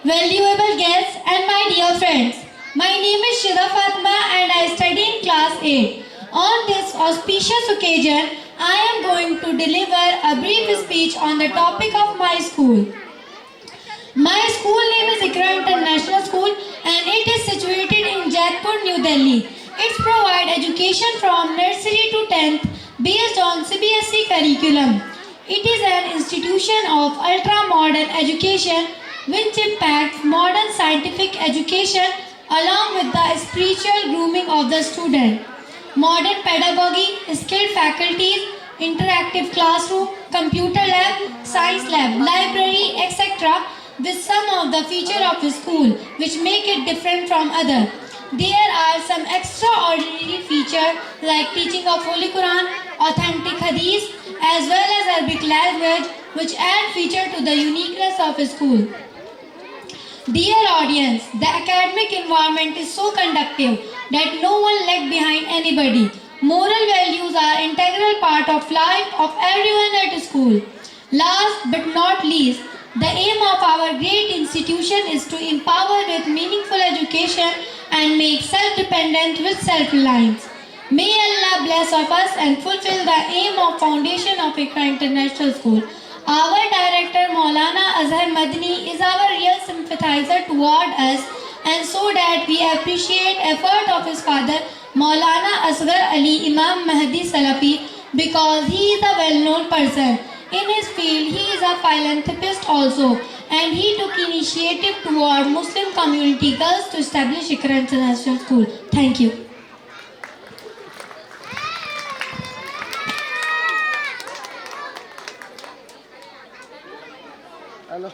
valuable guests, and my dear friends. My name is Sheeza Fatima and I study in class 8. On this auspicious occasion, I am going to deliver a brief speech on the topic of my school. My school name is IQRA International School and it is situated in JAITPUR, New Delhi. It provides education from nursery to 10th based on CBSE curriculum. It is an institution of ultra-modern education which impacts modern scientific education along with the spiritual grooming of the student. Modern pedagogy, skilled faculties, interactive classroom, computer lab, science lab, library, etc. with some of the features of the school which make it different from others. There are some extraordinary features like teaching of Holy Quran, authentic hadith as well as Arabic language which add feature to the uniqueness of a school. Dear audience, the academic environment is so conducive that no one lags behind anybody. Moral values are integral part of life of everyone at school. Last but not least, the aim of our great institution is to empower with meaningful education and make self-dependent with self-reliance. May Allah bless of us and fulfill the aim of foundation of IQRA International School. Our director Maulana Azhar Madni is our real sympathizer toward us and so that we appreciate effort of his father Maulana Asghar Ali Imam Mahdi Salafi because he is a well-known person. In his field, he is a philanthropist also and he took initiative toward Muslim community girls to establish IQRA International School. Thank you. Hello.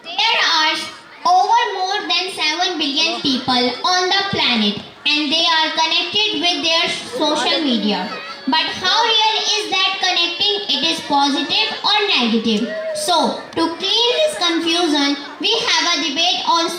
There are over more than 7 billion people on the planet and they are connected with their social media. But how real is that connecting? It is positive or negative? So, to clear this confusion, we have a debate on